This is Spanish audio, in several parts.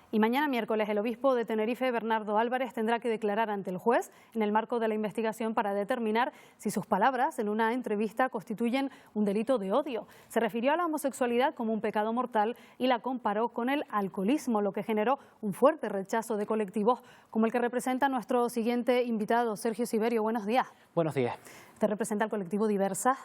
Y mañana miércoles el obispo de Tenerife, Bernardo Álvarez, tendrá que declarar ante el juez en el marco de la investigación para determinar si sus palabras en una entrevista constituyen un delito de odio. Se refirió a la homosexualidad como un pecado mortal y la comparó con el alcoholismo, lo que generó un fuerte rechazo de colectivos como el que representa nuestro siguiente invitado, Sergio Siberio. Buenos días. Buenos días. Usted representa al colectivo Diversas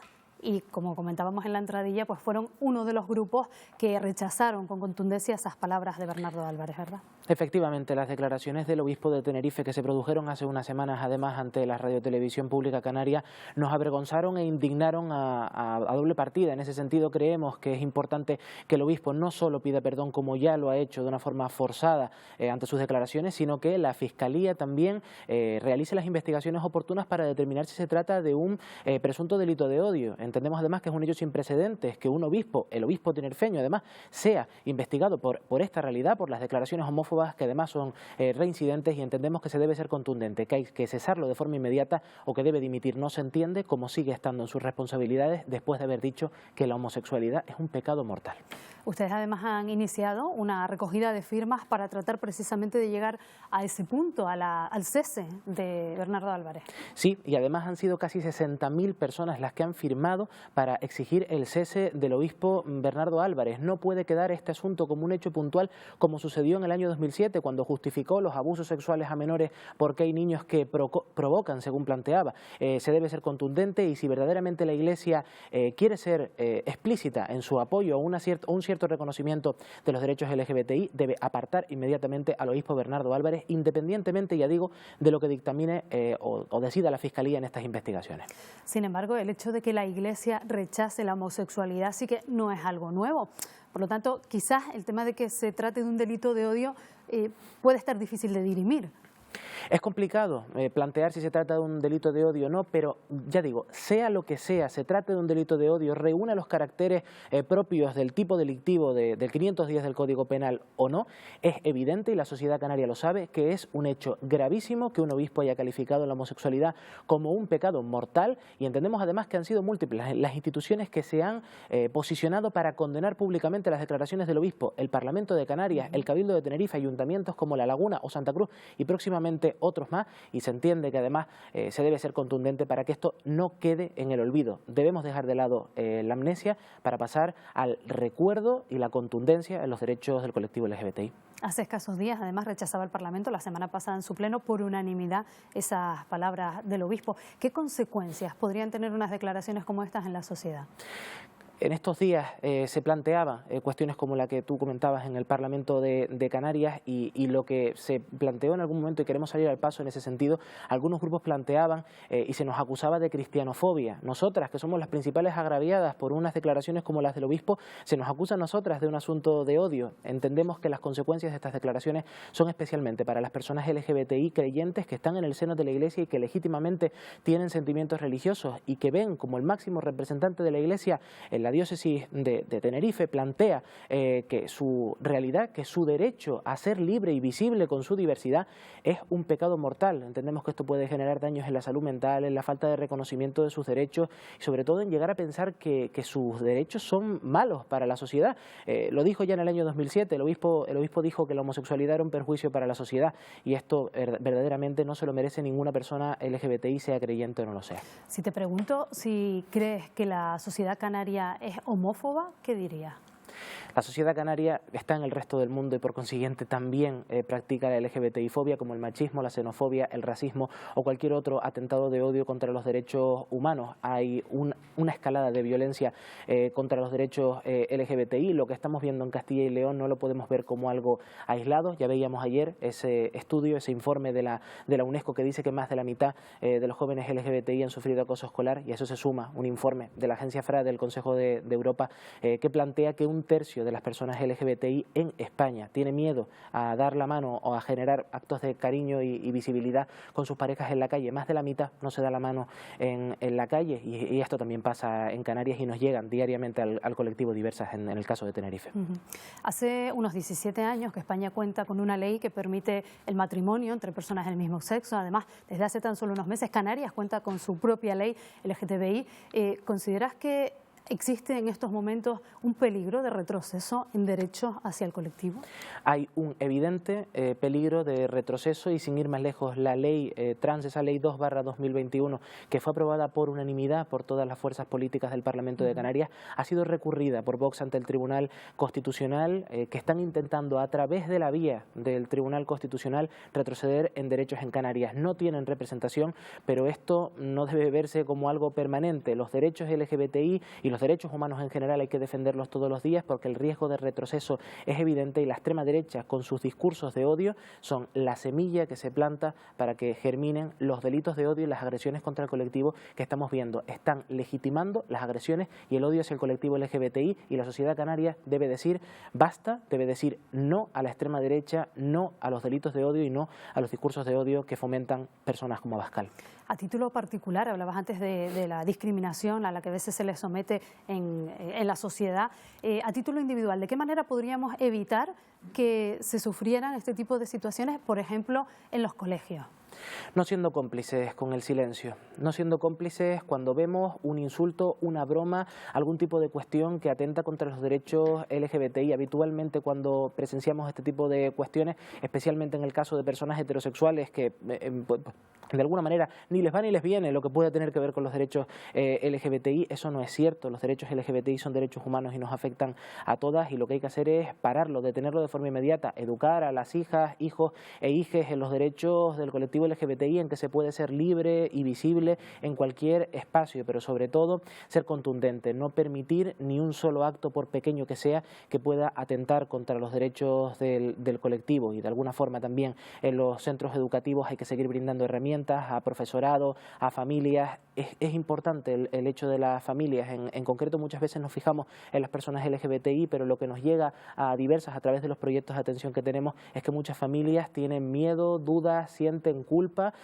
y, como comentábamos en la entradilla, pues fueron uno de los grupos que rechazaron con contundencia esas palabras de Bernardo Álvarez, ¿verdad? Efectivamente, las declaraciones del obispo de Tenerife que se produjeron hace unas semanas, además, ante la Radiotelevisión Pública Canaria, nos avergonzaron e indignaron a doble partida. En ese sentido, creemos que es importante que el obispo no solo pida perdón, como ya lo ha hecho de una forma forzada ante sus declaraciones, sino que la Fiscalía también realice las investigaciones oportunas para determinar si se trata de un presunto delito de odio. Entendemos además que es un hecho sin precedentes que un obispo, el obispo tinerfeño además, sea investigado por esta realidad, por las declaraciones homófobas que además son reincidentes, y entendemos que se debe ser contundente, que hay que cesarlo de forma inmediata o que debe dimitir. No se entiende cómo sigue estando en sus responsabilidades después de haber dicho que la homosexualidad es un pecado mortal. Ustedes además han iniciado una recogida de firmas para tratar precisamente de llegar a ese punto, al cese de Bernardo Álvarez. Sí, y además han sido casi 60.000 personas las que han firmado para exigir el cese del obispo Bernardo Álvarez. No puede quedar este asunto como un hecho puntual, como sucedió en el año 2007, cuando justificó los abusos sexuales a menores porque hay niños que provocan, según planteaba. Se debe ser contundente, y si verdaderamente la Iglesia quiere ser explícita en su apoyo a un cierto reconocimiento de los derechos LGBTI, debe apartar inmediatamente al obispo Bernardo Álvarez, independientemente, ya digo, de lo que dictamine o decida la Fiscalía en estas investigaciones. Sin embargo, el hecho de que la Iglesia rechace la homosexualidad sí que no es algo nuevo. Por lo tanto, quizás el tema de que se trate de un delito de odio puede estar difícil de dirimir. Es complicado plantear si se trata de un delito de odio o no, pero ya digo, sea lo que sea, se trate de un delito de odio, reúna los caracteres propios del tipo delictivo del 510 del Código Penal o no, es evidente, y la sociedad canaria lo sabe, que es un hecho gravísimo que un obispo haya calificado la homosexualidad como un pecado mortal, y entendemos además que han sido múltiples las instituciones que se han posicionado para condenar públicamente las declaraciones del obispo: el Parlamento de Canarias, el Cabildo de Tenerife, ayuntamientos como La Laguna o Santa Cruz, y próximamente otros más, y se entiende que además se debe ser contundente para que esto no quede en el olvido. Debemos dejar de lado la amnesia para pasar al recuerdo y la contundencia en los derechos del colectivo LGBTI. Hace escasos días, además, rechazaba el Parlamento la semana pasada en su pleno por unanimidad esas palabras del obispo. ¿Qué consecuencias podrían tener unas declaraciones como estas en la sociedad? En estos días se planteaban cuestiones como la que tú comentabas en el Parlamento de Canarias, y lo que se planteó en algún momento, y queremos salir al paso en ese sentido, algunos grupos planteaban y se nos acusaba de cristianofobia. Nosotras, que somos las principales agraviadas por unas declaraciones como las del obispo, se nos acusa a nosotras de un asunto de odio. Entendemos que las consecuencias de estas declaraciones son especialmente para las personas LGBTI creyentes que están en el seno de la Iglesia y que legítimamente tienen sentimientos religiosos y que ven como el máximo representante de la Iglesia en la diócesis de Tenerife plantea que su realidad, que su derecho a ser libre y visible con su diversidad es un pecado mortal. Entendemos que esto puede generar daños en la salud mental, en la falta de reconocimiento de sus derechos, y sobre todo en llegar a pensar que sus derechos son malos para la sociedad. Lo dijo ya en el año 2007, el obispo dijo que la homosexualidad era un perjuicio para la sociedad, y esto verdaderamente no se lo merece ninguna persona LGBTI, sea creyente o no lo sea. Si te pregunto si crees que la sociedad canaria es homófoba, ¿qué dirías? La sociedad canaria está en el resto del mundo y por consiguiente también practica la LGBTI-fobia, como el machismo, la xenofobia, el racismo o cualquier otro atentado de odio contra los derechos humanos. Hay una escalada de violencia contra los derechos LGBTI. Lo que estamos viendo en Castilla y León no lo podemos ver como algo aislado. Ya veíamos ayer ese estudio, ese informe de la UNESCO que dice que más de la mitad de los jóvenes LGBTI han sufrido acoso escolar, y a eso se suma un informe de la agencia FRA del Consejo de Europa que plantea que un tercio de las personas LGBTI en España tiene miedo a dar la mano o a generar actos de cariño y visibilidad con sus parejas en la calle. Más de la mitad no se da la mano en la calle, y esto también pasa en Canarias y nos llegan diariamente al colectivo Diversas en el caso de Tenerife. Hace unos 17 años que España cuenta con una ley que permite el matrimonio entre personas del mismo sexo. Además, desde hace tan solo unos meses Canarias cuenta con su propia ley LGTBI. ¿Consideras que ¿Existe en estos momentos un peligro de retroceso en derechos hacia el colectivo? Hay un evidente peligro de retroceso y, sin ir más lejos, la ley trans, esa ley 2/2021, que fue aprobada por unanimidad por todas las fuerzas políticas del Parlamento de Canarias, ha sido recurrida por Vox ante el Tribunal Constitucional, que están intentando a través de la vía del Tribunal Constitucional retroceder en derechos en Canarias. No tienen representación, pero esto no debe verse como algo permanente. Los derechos LGBTI y los derechos humanos en general hay que defenderlos todos los días, porque el riesgo de retroceso es evidente y la extrema derecha, con sus discursos de odio, son la semilla que se planta para que germinen los delitos de odio y las agresiones contra el colectivo que estamos viendo. Están legitimando las agresiones y el odio hacia el colectivo LGBTI, y la sociedad canaria debe decir basta, debe decir no a la extrema derecha, no a los delitos de odio y no a los discursos de odio que fomentan personas como Abascal. A título particular, hablabas antes de la discriminación a la que a veces se le somete en la sociedad. A título individual, ¿de qué manera podríamos evitar que se sufrieran este tipo de situaciones, por ejemplo, en los colegios? No siendo cómplices con el silencio, no siendo cómplices cuando vemos un insulto, una broma, algún tipo de cuestión que atenta contra los derechos LGBTI. Habitualmente, cuando presenciamos este tipo de cuestiones, especialmente en el caso de personas heterosexuales que de alguna manera ni les va ni les viene lo que puede tener que ver con los derechos LGBTI, eso no es cierto. Los derechos LGBTI son derechos humanos y nos afectan a todas, y lo que hay que hacer es pararlo, detenerlo de forma inmediata, educar a las hijas, hijos e hijes en los derechos del colectivo LGBTI, en que se puede ser libre y visible en cualquier espacio, pero sobre todo ser contundente, no permitir ni un solo acto, por pequeño que sea, que pueda atentar contra los derechos del colectivo. Y de alguna forma también en los centros educativos hay que seguir brindando herramientas a profesorado, a familias. Es importante el hecho de las familias. En concreto, muchas veces nos fijamos en las personas LGBTI, pero lo que nos llega a través de los proyectos de atención que tenemos, es que muchas familias tienen miedo, dudas, sienten culpa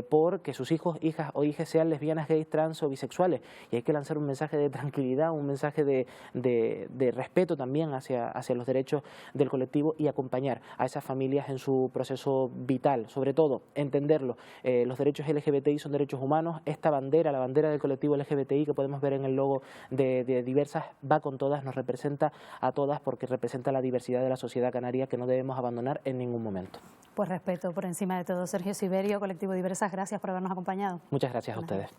porque sus hijos, hijas o hijas sean lesbianas, gays, trans o bisexuales. Y hay que lanzar un mensaje de tranquilidad, un mensaje de respeto también hacia los derechos del colectivo, y acompañar a esas familias en su proceso vital. Sobre todo, entenderlo. Los derechos LGBTI son derechos humanos. Esta bandera, la bandera del colectivo LGBTI que podemos ver en el logo de Diversas, va con todas, nos representa a todas, porque representa la diversidad de la sociedad canaria que no debemos abandonar en ningún momento. Pues respeto por encima de todo. Sergio Siberio, Colectivo Diversas, gracias por habernos acompañado. Muchas gracias a ustedes.